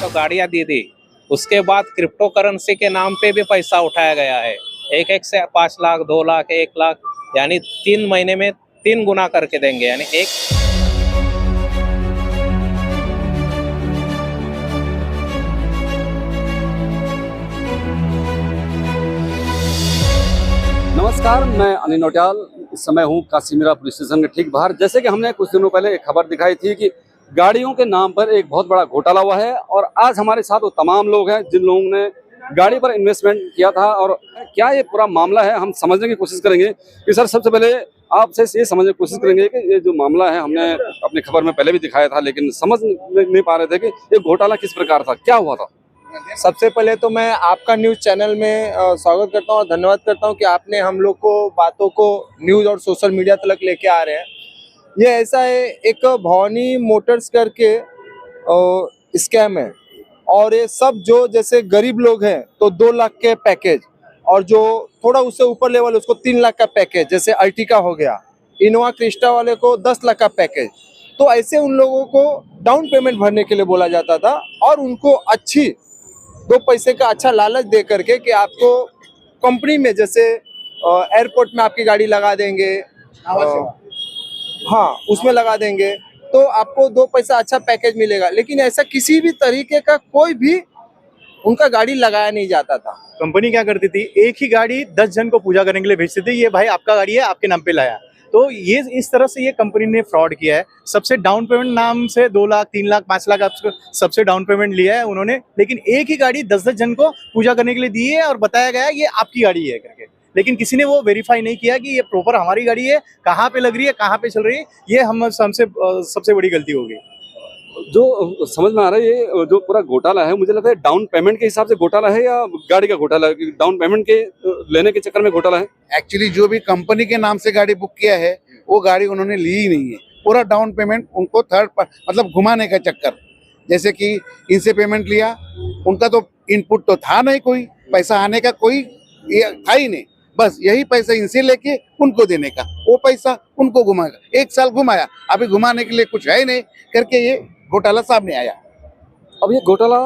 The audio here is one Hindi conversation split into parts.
तो गाड़ियां दी थी, उसके बाद क्रिप्टो करेंसी के नाम पे भी पैसा उठाया गया है। एक एक से 5 लाख, 2 लाख, 1 लाख, यानी 3 महीने में 3 गुना करके देंगे। यानी एक नमस्कार, मैं अनिल नौटियाल। इस समय हूँ काशीमीरा पुलिस स्टेशन के ठीक बाहर। जैसे कि हमने कुछ दिनों पहले एक खबर दिखाई थी कि गाड़ियों के नाम पर एक बहुत बड़ा घोटाला हुआ है, और आज हमारे साथ वो तमाम लोग हैं जिन लोगों ने गाड़ी पर इन्वेस्टमेंट किया था। और क्या ये पूरा मामला है, हम समझने की कोशिश करेंगे कि सर, सबसे पहले आपसे ये समझने की कोशिश करेंगे कि ये जो मामला है, हमने अपनी खबर में पहले भी दिखाया था, लेकिन समझ नहीं पा रहे थे कि ये घोटाला किस प्रकार था, क्या हुआ था। सबसे पहले तो मैं आपका न्यूज़ चैनल में स्वागत करता हूँ और धन्यवाद करता हूँ कि आपने हम लोग को बातों को न्यूज़ और सोशल मीडिया तक लेके आ रहे हैं। ये ऐसा है, एक भवानी मोटर्स करके स्कैम है, और ये सब जो जैसे गरीब लोग हैं तो 2 लाख के पैकेज, और जो थोड़ा उससे ऊपर लेवल उसको 3 लाख का पैकेज, जैसे अर्टिगा हो गया, इनोवा क्रिस्टा वाले को 10 लाख का पैकेज। तो ऐसे उन लोगों को डाउन पेमेंट भरने के लिए बोला जाता था, और उनको अच्छी 2 पैसे का अच्छा लालच दे करके कि आपको कंपनी में जैसे एयरपोर्ट में आपकी गाड़ी लगा देंगे, हाँ उसमें लगा देंगे तो आपको 2 पैसा अच्छा पैकेज मिलेगा। लेकिन ऐसा किसी भी तरीके का कोई भी उनका गाड़ी लगाया नहीं जाता था। कंपनी क्या करती थी, एक ही गाड़ी 10 जन को पूजा करने के लिए भेजती थी। ये भाई आपका गाड़ी है, आपके नाम पे लाया। तो ये इस तरह से ये कंपनी ने फ्रॉड किया है। सबसे डाउन पेमेंट नाम से 2 लाख, 3 लाख, 5 लाख आपको सबसे डाउन पेमेंट लिया है उन्होंने, लेकिन एक ही गाड़ी 10-10 जन को पूजा करने के लिए दी है और बताया गया है ये आपकी गाड़ी है करके। लेकिन किसी ने वो वेरीफाई नहीं किया कि ये प्रॉपर हमारी गाड़ी है, कहाँ पे लग रही है, कहाँ पे चल रही है। ये हमसे सबसे बड़ी गलती हो गई। जो समझ में आ रहा है, ये जो पूरा घोटाला है, मुझे लगता है डाउन पेमेंट के हिसाब से घोटाला है या गाड़ी का घोटाला है। डाउन पेमेंट के लेने के चक्कर में घोटाला है। एक्चुअली जो भी कंपनी के नाम से गाड़ी बुक किया है वो गाड़ी उन्होंने ली ही नहीं है। पूरा डाउन पेमेंट उनको मतलब घुमाने का चक्कर, जैसे कि इनसे पेमेंट लिया, उनका तो इनपुट तो था नहीं, कोई पैसा आने का कोई था ही नहीं। बस यही पैसा इनसे लेके उनको देने का, वो पैसा उनको घुमाएगा। 1 साल घुमाया, अभी घुमाने के लिए कुछ है ही नहीं करके ये घोटाला सामने आया। अब ये घोटाला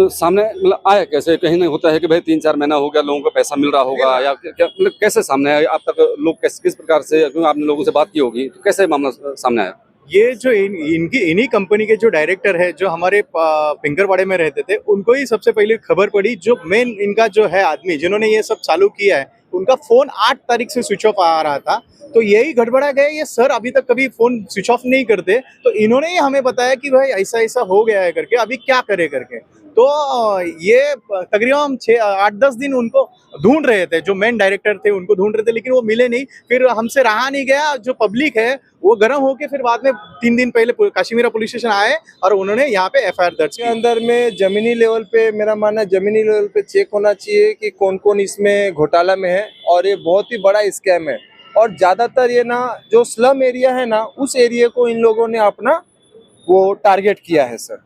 सामने मतलब आया कैसे? कहीं नहीं होता है कि भाई 3-4 महीना हो गया, लोगों को पैसा मिल रहा होगा, या क्या मतलब कैसे सामने आया आप तक? लोग किस प्रकार से, क्योंकि आपने लोगों से बात की होगी, तो कैसे मामला सामने आया? ये जो इन्हीं कंपनी के जो डायरेक्टर है, जो हमारे पिंगरवाड़े में रहते थे, उनको ही सबसे पहले खबर पड़ी। जो मेन इनका जो है आदमी जिन्होंने ये सब चालू किया है, उनका फोन 8 तारीख से स्विच ऑफ आ रहा था। तो यही गड़बड़ा गया, ये सर अभी तक कभी फोन स्विच ऑफ नहीं करते। तो इन्होंने ही हमें बताया कि भाई ऐसा ऐसा हो गया है करके, अभी क्या करे करके। तो ये तकरीबन 8-10 दिन उनको ढूंढ रहे थे, जो मेन डायरेक्टर थे उनको ढूंढ रहे थे, लेकिन वो मिले नहीं। फिर हमसे रहा नहीं गया, जो पब्लिक है वो गर्म होके फिर बाद में 3 दिन पहले काशीमीरा पुलिस स्टेशन आए और उन्होंने यहाँ पे FIR दर्ज किया। अंदर में जमीनी लेवल पे, मेरा मानना है जमीनी लेवल पे चेक होना चाहिए कि कौन कौन इसमें घोटाला में है, और ये बहुत ही बड़ा स्कैम है। और ज्यादातर ये ना जो स्लम एरिया है ना, उस एरिया को इन लोगों ने अपना वो टारगेट किया है। सर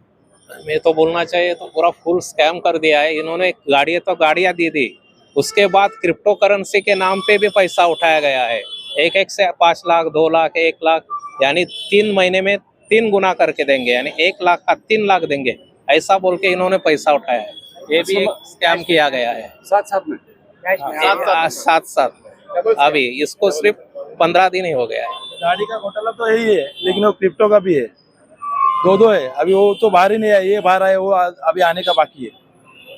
मैं तो बोलना चाहिए तो पूरा फुल स्कैम कर दिया है इन्होंने। गाड़ियां दी थी, उसके बाद क्रिप्टो करेंसी के नाम पे भी पैसा उठाया गया है। एक एक से 5 लाख, 2 लाख, 1 लाख, यानी 3 महीने में 3 गुना करके देंगे। यानी 1 लाख का 3 लाख देंगे, ऐसा बोल के इन्होंने पैसा उठाया है। ये भी एक स्कैम किया गया है। साथ में साथ अभी इसको सिर्फ 15 दिन ही हो गया है। गाड़ी का घोटाला तो यही है, लेकिन वो क्रिप्टो का भी है। 2 है। अभी वो तो बाहर ही नहीं आया, ये बाहर आया, वो अभी आने का बाकी है।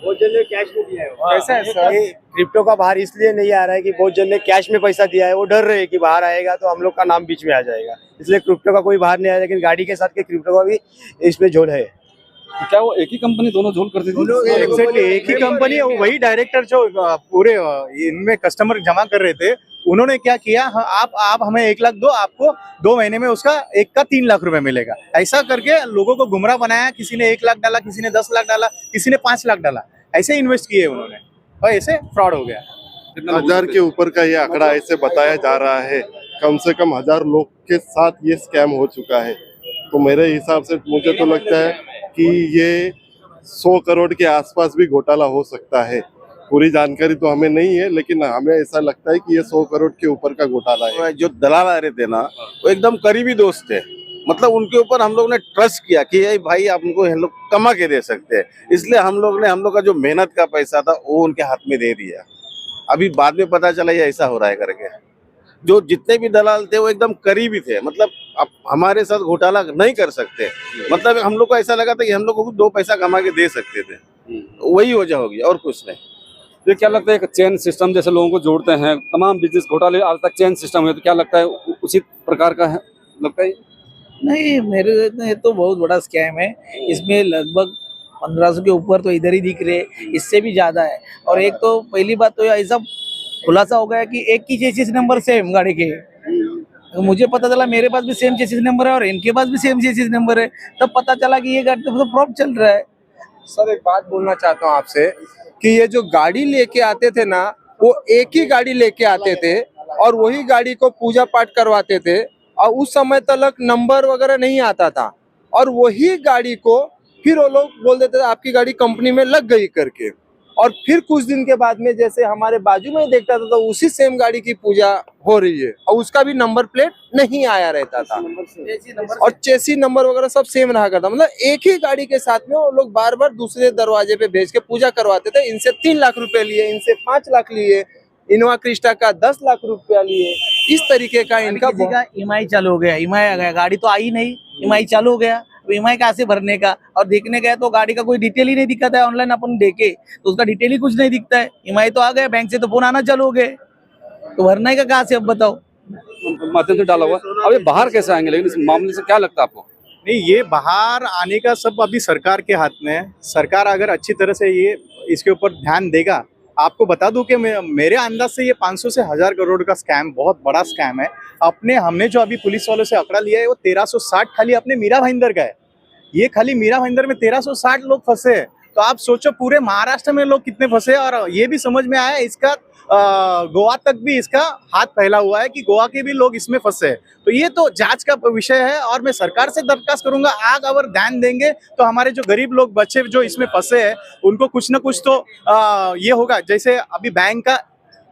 बहुत जन ने कैश में दिया है। कैसा है सर? क्रिप्टो का बाहर इसलिए नहीं आ रहा है कि बहुत जन ने कैश में पैसा दिया है, वो डर रहे हैं कि बाहर आएगा तो हम लोग का नाम बीच में आ जाएगा, इसलिए क्रिप्टो का कोई बाहर नहीं आया। लेकिन गाड़ी के साथ के क्रिप्टो का भी इसमें झोल है। तो क्या वो एक ही कंपनी दोनों झोल करती थी? एग्जैक्टली एक ही कंपनी है। वही डायरेक्टर जो पूरे इनमें कस्टमर जमा कर रहे थे, उन्होंने क्या किया, आप हमें 1 लाख दो, आपको 2 महीने में उसका 1 का 3 लाख रुपए मिलेगा। ऐसा करके लोगों को गुमराह बनाया। किसी ने 1 लाख डाला, किसी ने 10 लाख डाला, किसी ने 5 लाख डाला, ऐसे इन्वेस्ट किए उन्होंने, और ऐसे फ्रॉड हो गया। 1000 के ऊपर का ये आंकड़ा ऐसे बताया जा रहा है। कम से कम 1000 लोग के साथ ये स्कैम हो चुका है। तो मेरे हिसाब से मुझे तो लगता है कि ये 100 करोड़ के आसपास भी घोटाला हो सकता है। पूरी जानकारी तो हमें नहीं है, लेकिन हमें ऐसा लगता है कि ये 100 करोड़ के ऊपर का घोटाला है। जो दलाल आ रहे थे ना, वो एकदम करीबी दोस्त थे, मतलब उनके ऊपर हम लोग ने ट्रस्ट किया कि ये भाई आप उनको हम लोग कमा के दे सकते हैं, इसलिए हम लोग का जो मेहनत का पैसा था वो उनके हाथ में दे दिया। अभी बाद में पता चला ये ऐसा हो रहा है करके। जो जितने भी दलाल थे वो एकदम करीबी थे, मतलब अब हमारे साथ घोटाला नहीं कर सकते, मतलब हम लोग को ऐसा लगा था कि हम लोग को 2 पैसा कमा के दे सकते थे, वही वजह होगी और कुछ नहीं। तो क्या लगता है एक चेन सिस्टम जैसे लोगों को जोड़ते हैं, तमाम बिजनेस घोटाले आज तक चेन सिस्टम है, तो क्या लगता है उसी प्रकार का है लगता है? नहीं, मेरे ये तो बहुत बड़ा स्कैम है। इसमें लगभग 1500 के ऊपर तो इधर ही दिख रहे, इससे भी ज्यादा है। और एक तो पहली बात तो ऐसा खुलासा हो गया कि एक ही चेसिस नंबर सेम गाड़ी के, तो मुझे पता चला मेरे पास भी सेम चेसिस नंबर है और इनके पास भी सेम चेसिस नंबर है, तब पता चला कि ये गाड़ी तो फ्रॉड चल रहा है। सर एक बात बोलना चाहता हूँ आपसे कि ये जो गाड़ी लेके आते थे ना, वो एक ही गाड़ी लेके आते थे और वही गाड़ी को पूजा पाठ करवाते थे और उस समय तक नंबर वगैरह नहीं आता था, और वही गाड़ी को फिर वो लोग बोल देते थे आपकी गाड़ी कंपनी में लग गई करके, और फिर कुछ दिन के बाद में जैसे हमारे बाजू में देखता था तो उसी सेम गाड़ी की पूजा हो रही है और उसका भी नंबर प्लेट नहीं आया रहता था और चेसी नंबर वगैरह सब सेम रहा करता। मतलब एक ही गाड़ी के साथ में वो लोग बार बार दूसरे दरवाजे पे भेज के पूजा करवाते थे। इनसे 3 लाख रुपए लिए, इनसे 5 लाख लिए, इनोवा क्रिस्टा का 10 लाख रुपया लिए, इस तरीके का इनका ईएमआई चालू हो गया, ईएमआई आ गया, गाड़ी तो आई नहीं, ईएमआई चालू हो गया, ईएमआई कहाँ से भरने का। और देखने गए तो गाड़ी का कोई डिटेल ही नहीं दिखता है, ऑनलाइन अपन देखे तो उसका डिटेल ही कुछ नहीं दिखता है। ईएमआई तो आ गया, बैंक से तो फोन आना चालू हो गए, तो भरना का कहाँ से अब बताओ। माध्यम से डाला हुआ, अब ये बाहर कैसे आएंगे, लेकिन इस मामले से क्या लगता है आपको? नहीं, ये बाहर आने का सब अभी सरकार के हाथ में है। सरकार अगर अच्छी तरह से ये इसके ऊपर ध्यान देगा, आपको बता दूं कि मेरे अंदाज से ये 500 से 1000 करोड़ का स्कैम बहुत बड़ा स्कैम है। हमने जो अभी पुलिस वालों से आंकड़ा लिया है वो 1360 खाली अपने मीरा भाईंदर का है। ये खाली मीरा भाईंदर में 1360 लोग फंसे हैं, तो आप सोचो पूरे महाराष्ट्र में लोग कितने फंसे हैं। और ये भी समझ में आया इसका गोवा तक भी इसका हाथ फैला हुआ है कि गोवा के भी लोग इसमें फंसे हैं। तो ये तो जांच का विषय है और मैं सरकार से दरखास्त करूंगा, आग अगर ध्यान देंगे तो हमारे जो गरीब लोग बच्चे जो इसमें फंसे हैं उनको कुछ ना कुछ तो ये होगा। जैसे अभी बैंक का,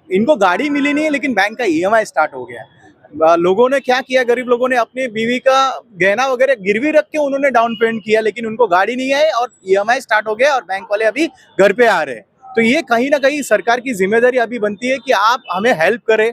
इनको गाड़ी मिली नहीं है लेकिन बैंक का ईएमआई स्टार्ट हो गया है। लोगों ने क्या किया, गरीब लोगों ने अपनी बीवी का गहना वगैरह गिरवी रख के उन्होंने डाउन पेमेंट किया, लेकिन उनको गाड़ी नहीं आई और ईएमआई स्टार्ट हो गया और बैंक वाले अभी घर पे आ रहे हैं। तो ये कहीं ना कहीं सरकार की जिम्मेदारी अभी बनती है कि आप हमें हेल्प करें।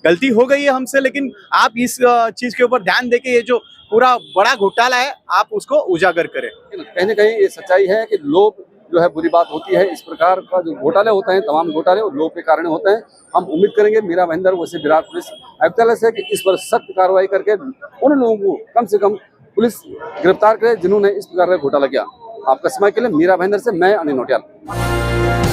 गलती हो गई है हमसे, लेकिन आप इस चीज के ऊपर ध्यान देके ये जो पूरा बड़ा घोटाला है आप उसको उजागर करें। कहीं ना कहीं ये सच्चाई है कि लोग जो है बुरी बात होती है, इस प्रकार का जो घोटाले होते हैं, तमाम घोटाले और लोग के कारण होते हैं। हम उम्मीद करेंगे मीरा भाईंदर वैसे विराट पुलिस आयुक्तालय से कि इस पर सख्त कार्रवाई करके उन लोगों को कम से कम पुलिस गिरफ्तार करे जिन्होंने इस प्रकार का घोटाला किया। आपका समय के लिए मीरा भाईंदर से मैं अनिल नौटियाल।